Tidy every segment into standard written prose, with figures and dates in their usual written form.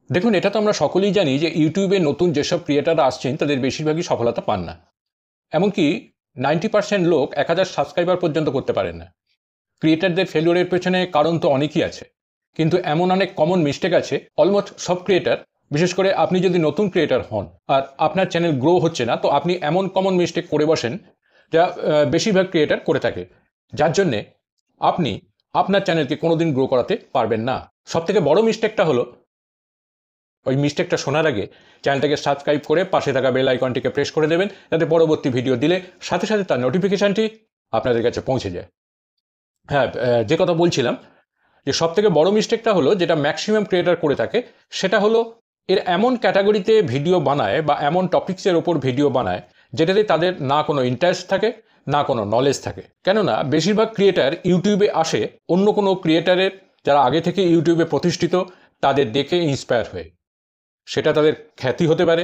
দেখুন, এটা তো আমরা সকলেই জানি যে ইউটিউবে নতুন যেসব ক্রিয়েটাররা আসছেন তাদের বেশিরভাগই সফলতা পান না। এমনকি 90% লোক 1000 সাবস্ক্রাইবার পর্যন্ত করতে পারেন না। ক্রিয়েটারদের ফেলিওরের পেছনে কারণ তো অনেকই আছে, কিন্তু এমন অনেক কমন মিস্টেক আছে অলমোস্ট সব ক্রিয়েটার, বিশেষ করে আপনি যদি নতুন ক্রিয়েটার হন আর আপনার চ্যানেল গ্রো হচ্ছে না, তো আপনি এমন কমন মিস্টেক করে বসেন যা বেশিরভাগ ক্রিয়েটার করে থাকে, যার জন্যে আপনি আপনার চ্যানেলকে কোনোদিন গ্রো করাতে পারবেন না। সব থেকে বড় মিস্টেকটা হলো, ওই মিস্টেকটা শোনার আগে চ্যানেলটাকে সাবস্ক্রাইব করে পাশে থাকা বেল আইকনটিকে প্রেস করে দেবেন, যাতে পরবর্তী ভিডিও দিলে সাথে সাথে তার নোটিফিকেশানটি আপনাদের কাছে পৌঁছে যায়। হ্যাঁ, যে কথা বলছিলাম, যে সব থেকে বড় মিস্টেকটা হলো যেটা ম্যাক্সিমাম ক্রিয়েটার করে থাকে, সেটা হলো এর এমন ক্যাটাগরিতে ভিডিও বানায় বা এমন টপিক্সের ওপর ভিডিও বানায় যেটাতে তাদের না কোনো ইন্টারেস্ট থাকে, না কোনো নলেজ থাকে। কেননা বেশিরভাগ ক্রিয়েটার ইউটিউবে আসে অন্য কোনো ক্রিয়েটারের, যারা আগে থেকে ইউটিউবে প্রতিষ্ঠিত, তাদের দেখে ইন্সপায়ার হয়ে। সেটা তাদের খ্যাতি হতে পারে,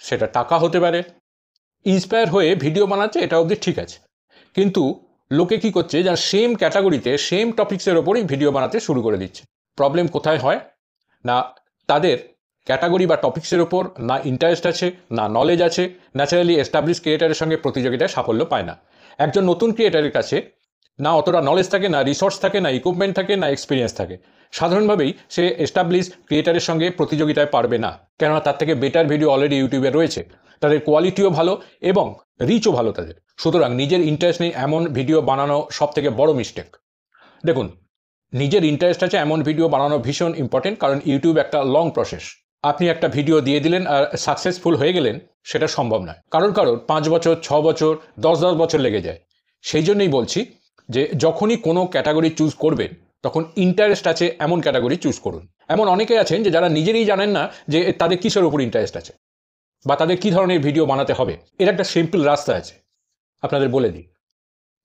সেটা টাকা হতে পারে। ইন্সপায়ার হয়ে ভিডিও বানাচ্ছে, এটা অবধি ঠিক আছে, কিন্তু লোকে কি করছে, যারা সেম ক্যাটাগরিতে সেম টপিক্সের ওপরই ভিডিও বানাতে শুরু করে দিচ্ছে। প্রবলেম কোথায় হয় না, তাদের ক্যাটাগরি বা টপিক্সের ওপর না ইন্টারেস্ট আছে, না নলেজ আছে। ন্যাচারালি এস্টাবলিশ ক্রিয়েটারের সঙ্গে প্রতিযোগিতায় সাফল্য পায় না। একজন নতুন ক্রিয়েটারের কাছে না অতটা নলেজ থাকে, না রিসোর্স থাকে, না ইকুইপমেন্ট থাকে, না এক্সপিরিয়েন্স থাকে। সাধারণভাবেই সে এস্টাবলিশ ক্রিয়েটারের সঙ্গে প্রতিযোগিতায় পারবে না, কেননা তার থেকে বেটার ভিডিও অলরেডি ইউটিউবে রয়েছে, তাদের কোয়ালিটিও ভালো এবং রিচও ভালো তাদের। সুতরাং নিজের ইন্টারেস্ট নেই এমন ভিডিও বানানো সব থেকে বড় মিস্টেক। দেখুন, নিজের ইন্টারেস্ট আছে এমন ভিডিও বানানো ভীষণ ইম্পর্টেন্ট, কারণ ইউটিউব একটা লং প্রসেস। আপনি একটা ভিডিও দিয়ে দিলেন আর সাকসেসফুল হয়ে গেলেন, সেটা সম্ভব নয়। কারোর 5 বছর, 6 বছর, 10 বছর লেগে যায়। সেই জন্যই বলছি যে যখনই কোনো ক্যাটাগরি চুজ করবেন, তখন ইন্টারেস্ট আছে এমন ক্যাটাগরি চুজ করুন। এমন অনেকে আছেন যে যারা নিজেরই জানেন না যে তাদের কিসের উপর ইন্টারেস্ট আছে বা তাদের কী ধরনের ভিডিও বানাতে হবে। এর একটা সিম্পল রাস্তা আছে, আপনাদের বলে দিই।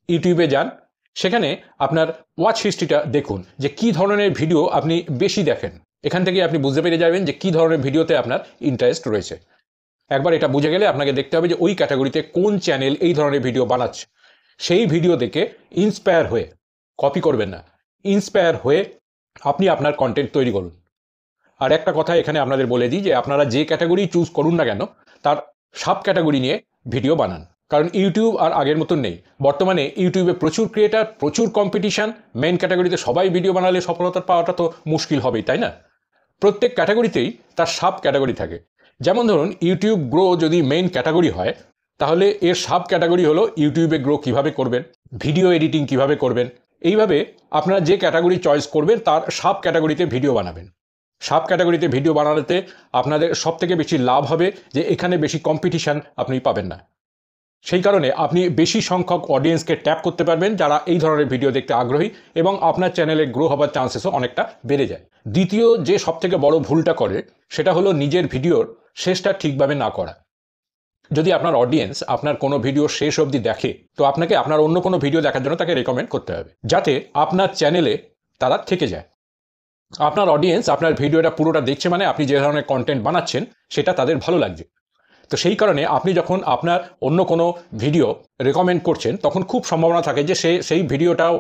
ইউটিউবে যান, সেখানে আপনার ওয়াচ হিস্ট্রিটা দেখুন যে কী ধরনের ভিডিও আপনি বেশি দেখেন। এখান থেকে আপনি বুঝতে পেরে যাবেন যে কী ধরনের ভিডিওতে আপনার ইন্টারেস্ট রয়েছে। একবার এটা বুঝে গেলে আপনাকে দেখতে হবে যে ওই ক্যাটাগরিতে কোন চ্যানেল এই ধরনের ভিডিও বানাচ্ছে। সেই ভিডিও দেখে ইন্সপায়ার হয়ে, কপি করবেন না, ইন্সপায়ার হয়ে আপনি আপনার কন্টেন্ট তৈরি করুন। আর একটা কথা এখানে আপনাদের বলে দিই যে আপনারা যে ক্যাটাগরি চুজ করুন না কেন, তার সাব ক্যাটাগরি নিয়ে ভিডিও বানান। কারণ ইউটিউব আর আগের মতন নেই। বর্তমানে ইউটিউবে প্রচুর ক্রিয়েটার, প্রচুর কম্পিটিশান। মেন ক্যাটাগরিতে সবাই ভিডিও বানালে সফলতা পাওয়াটা তো মুশকিল হবেই, তাই না? প্রত্যেক ক্যাটাগরিতেই তার সাব ক্যাটাগরি থাকে। যেমন ধরুন, ইউটিউব গ্রো যদি মেইন ক্যাটাগরি হয়, তাহলে এর সাব ক্যাটাগরি হলো ইউটিউবে গ্রো কিভাবে করবেন, ভিডিও এডিটিং কিভাবে করবেন। এইভাবে আপনারা যে ক্যাটাগরি চয়েস করবেন তার সাব ক্যাটাগরিতে ভিডিও বানাবেন। সাব ক্যাটাগরিতে ভিডিও বানাতে আপনাদের সবথেকে বেশি লাভ হবে যে এখানে বেশি কম্পিটিশান আপনি পাবেন না। সেই কারণে আপনি বেশি সংখ্যক অডিয়েন্সকে ট্যাপ করতে পারবেন যারা এই ধরনের ভিডিও দেখতে আগ্রহী, এবং আপনার চ্যানেলে গ্রো হবার চান্সেসও অনেকটা বেড়ে যায়। দ্বিতীয় যে সবথেকে বড় ভুলটা করে, সেটা হলো নিজের ভিডিওর শেষটা ঠিকভাবে না করা। যদি আপনার অডিয়েন্স আপনার কোনো ভিডিও শেষ অবধি দেখে, তো আপনাকে আপনার অন্য কোনো ভিডিও দেখার জন্য তাকে রেকমেন্ড করতে হবে, যাতে আপনার চ্যানেলে তারা থেকে যায়। আপনার অডিয়েন্স আপনার ভিডিওটা পুরোটা দেখছে মানে আপনি যে ধরনের কন্টেন্ট বানাচ্ছেন সেটা তাদের ভালো লাগছে। তো সেই কারণে আপনি যখন আপনার অন্য কোনো ভিডিও রেকমেন্ড করছেন, তখন খুব সম্ভাবনা থাকে যে সেই ভিডিওটাও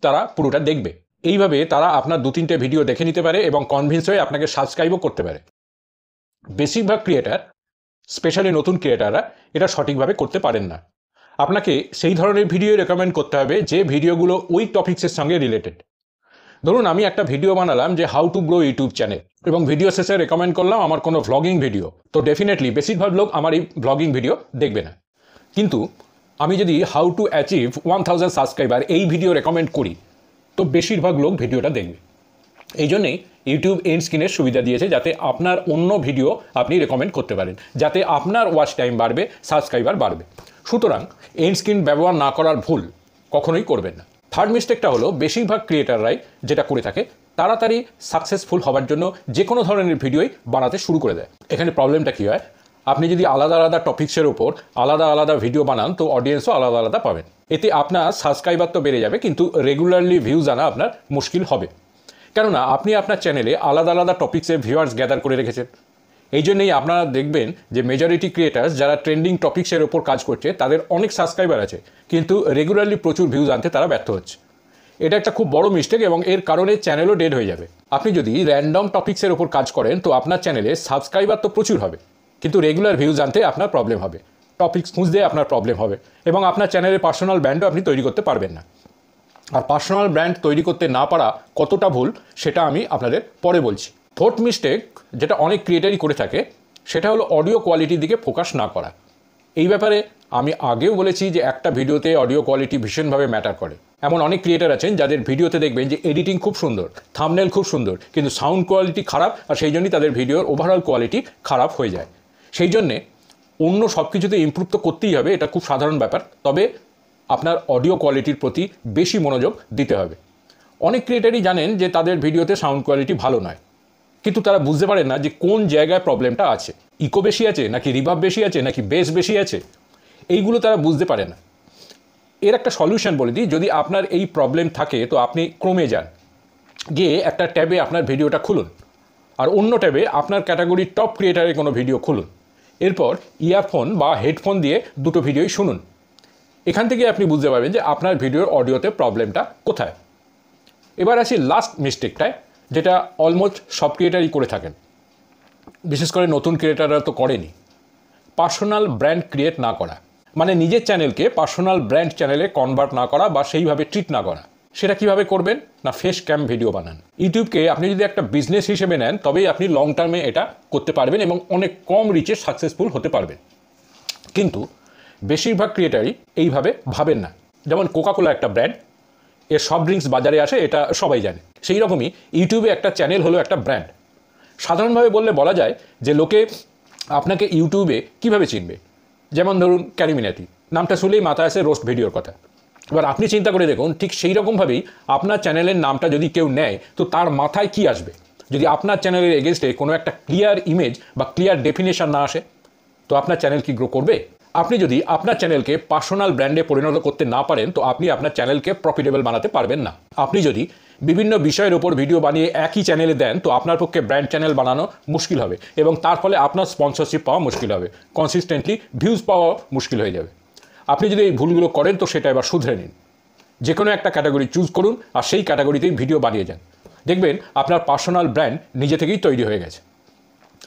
তারা পুরোটা দেখবে। এইভাবে তারা আপনার 2-3টে ভিডিও দেখে নিতে পারে এবং কনভিন্স হয়ে আপনাকে সাবস্ক্রাইবও করতে পারে। বেশিরভাগ ক্রিয়েটার, স্পেশালি নতুন ক্রিয়েটাররা, এটা সঠিকভাবে করতে পারেন না। আপনাকে সেই ধরনের ভিডিও রেকমেন্ড করতে হবে যে ভিডিওগুলো ওই টপিক্সের সঙ্গে রিলেটেড। ধরুন, আমি একটা ভিডিও বানালাম যে how to grow YouTube channel, এবং ভিডিও শেষে রেকমেন্ড করলাম আমার কোনো ভ্লগিং ভিডিও, তো ডেফিনেটলি বেশিরভাগ লোক আমার এই ভ্লগিং ভিডিও দেখবে না। কিন্তু আমি যদি হাউ টু অ্যাচিভ 1000 সাবস্ক্রাইবার এই ভিডিও রেকমেন্ড করি, তো বেশিরভাগ লোক ভিডিওটা দেখবে। এই জন্যেই ইউটিউব এন্ড স্ক্রিনের সুবিধা দিয়েছে, যাতে আপনার অন্য ভিডিও আপনি রেকমেন্ড করতে পারেন, যাতে আপনার ওয়াচ টাইম বাড়বে, সাবস্ক্রাইবার বাড়বে। সুতরাং এন্ড স্ক্রিন ব্যবহার না করার ভুল কখনোই করবেন না। থার্ড মিস্টেকটা হলো, বেশিরভাগ ক্রিয়েটাররাই যেটা করে থাকে, তাড়াতাড়ি সাকসেসফুল হওয়ার জন্য যে কোনো ধরনের ভিডিওই বানাতে শুরু করে দেয়। এখানে প্রবলেমটা কী হয়, আপনি যদি আলাদা আলাদা টপিক্সের ওপর আলাদা আলাদা ভিডিও বানান, তো অডিয়েন্সও আলাদা আলাদা পাবেন। এতে আপনার সাবস্ক্রাইবার তো বেড়ে যাবে, কিন্তু রেগুলারলি ভিউজ আনা আপনার মুশকিল হবে। কেননা আপনি আপনার চ্যানেলে আলাদা আলাদা টপিক্সে ভিউয়ার্স গ্যাদার করে রেখেছেন। এই জন্যই আপনারা দেখবেন যে মেজরিটি ক্রিয়েটার্স যারা ট্রেন্ডিং টপিক্সের ওপর কাজ করছে, তাদের অনেক সাবস্ক্রাইবার আছে, কিন্তু রেগুলারলি প্রচুর ভিউজ আনতে তারা ব্যর্থ হচ্ছে। এটা একটা খুব বড় মিস্টেক এবং এর কারণে চ্যানেলও ডেড হয়ে যাবে। আপনি যদি র্যান্ডম টপিক্সের ওপর কাজ করেন তো আপনার চ্যানেলে সাবস্ক্রাইবার তো প্রচুর হবে, কিন্তু রেগুলার ভিউজ আনতে আপনার প্রবলেম হবে, টপিক্স খুঁজতে আপনার প্রবলেম হবে এবং আপনার চ্যানেলে পার্সোনাল ব্র্যান্ডও আপনি তৈরি করতে পারবেন না। আর পার্সোনাল ব্র্যান্ড তৈরি করতে না পারা কতটা ভুল সেটা আমি আপনাদের পরে বলছি। ফোর্থ মিস্টেক যেটা অনেক ক্রিয়েটারই করে থাকে সেটা হলো অডিও কোয়ালিটির দিকে ফোকাস না করা। এই ব্যাপারে আমি আগেও বলেছি যে একটা ভিডিওতে অডিও কোয়ালিটি ভীষণভাবে ম্যাটার করে। এমন অনেক ক্রিয়েটার আছেন যাদের ভিডিওতে দেখবেন যে এডিটিং খুব সুন্দর, থাম্বনেল খুব সুন্দর, কিন্তু সাউন্ড কোয়ালিটি খারাপ, আর সেই জন্যই তাদের ভিডিওর ওভারঅল কোয়ালিটি খারাপ হয়ে যায়। সেই জন্যে অন্য সব কিছুতে ইমপ্রুভ তো করতেই হবে, এটা খুব সাধারণ ব্যাপার, তবে আপনার অডিও কোয়ালিটির প্রতি বেশি মনোযোগ দিতে হবে। অনেক ক্রিয়েটারই জানেন যে তাদের ভিডিওতে সাউন্ড কোয়ালিটি ভালো নয়, কিন্তু তারা বুঝতে পারেন না যে কোন জায়গায় প্রবলেমটা আছে। ইকো বেশি আছে নাকি রিভার্ব বেশি আছে নাকি বেস বেশি আছে, এইগুলো তারা বুঝতে পারে না। এর একটা সলিউশন বলে দিই, যদি আপনার এই প্রবলেম থাকে তো আপনি ক্রমে যান, গিয়ে একটা ট্যাবে আপনার ভিডিওটা খুলুন, আর অন্য ট্যাবে আপনার ক্যাটাগরির টপ ক্রিয়েটারের কোনো ভিডিও খুলুন। এরপর ইয়ারফোন বা হেডফোন দিয়ে দুটো ভিডিওই শুনুন। এখান থেকে আপনি বুঝতে পারবেন যে আপনার ভিডিওর অডিওতে প্রবলেমটা কোথায়। এবার আসি লাস্ট মিস্টেকটায়, যেটা অলমোস্ট সব ক্রিয়েটারই করে থাকেন, বিশেষ করে নতুন ক্রিয়েটাররা তো করেনি। পার্সোনাল ব্র্যান্ড ক্রিয়েট না করা, মানে নিজের চ্যানেলকে পার্সোনাল ব্র্যান্ড চ্যানেলে কনভার্ট না করা বা সেইভাবে ট্রিট না করা। সেটা কিভাবে করবেন না, ফেস ক্যাম ভিডিও বানান। ইউটিউবকে আপনি যদি একটা বিজনেস হিসেবে নেন তবেই আপনি লং টার্মে এটা করতে পারবেন এবং অনেক কম রিচে সাকসেসফুল হতে পারবেন। কিন্তু বেশিরভাগ ক্রিয়েটারই এইভাবে ভাবেন না। যেমন কোকাকোলা একটা ব্র্যান্ড, এর সফট ড্রিঙ্কস বাজারে আসে, এটা সবাই জানে। সেই রকমই ইউটিউবে একটা চ্যানেল হলো একটা ব্র্যান্ড। সাধারণভাবে বললে বলা যায় যে লোকে আপনাকে ইউটিউবে কিভাবে চিনবে। যেমন ধরুন ক্যারিমিনাটি, নামটা শুনলেই মাথায় আসে রোস্ট ভিডিওর কথা। এবার আপনি চিন্তা করে দেখুন, ঠিক সেই রকমভাবেই আপনার চ্যানেলের নামটা যদি কেউ নেয় তো তার মাথায় কি আসবে। যদি আপনার চ্যানেলের এগেনস্টে কোনো একটা ক্লিয়ার ইমেজ বা ক্লিয়ার ডেফিনেশন না আসে তো আপনার চ্যানেল কি গ্রো করবে? আপনি যদি আপনার চ্যানেলকে পার্সোনাল ব্র্যান্ডে পরিণত করতে না পারেন তো আপনি আপনার চ্যানেলকে প্রফিটেবল বানাতে পারবেন না। আপনি যদি বিভিন্ন বিষয়ের ওপর ভিডিও বানিয়ে একই চ্যানেলে দেন তো আপনার পক্ষে ব্র্যান্ড চ্যানেল বানানো মুশকিল হবে এবং তার ফলে আপনার স্পন্সরশিপ পাওয়া মুশকিল হবে, কনসিস্টেন্টলি ভিউজ পাওয়া মুশকিল হয়ে যাবে। আপনি যদি এই ভুলগুলো করেন তো সেটা এবার শুধরে নিন। যে কোনো একটা ক্যাটাগরি চুজ করুন আর সেই ক্যাটাগরিতেই ভিডিও বানিয়ে যান, দেখবেন আপনার পার্সোনাল ব্র্যান্ড নিজে থেকেই তৈরি হয়ে গেছে।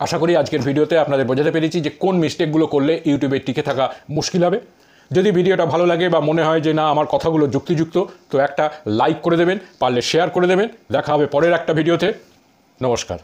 আশা করি আজকের ভিডিওতে আপনাদের বোঝাতে পেরেছি যে কোন মিস্টেকগুলো করলে ইউটিউবে টিকে থাকা মুশকিল হবে। যদি ভিডিওটা ভালো লাগে বা মনে হয় যে না আমার কথাগুলো যুক্তিযুক্ত তো একটা লাইক করে দেবেন, পারলে শেয়ার করে দেবেন। দেখা হবে পরের একটা ভিডিওতে। নমস্কার।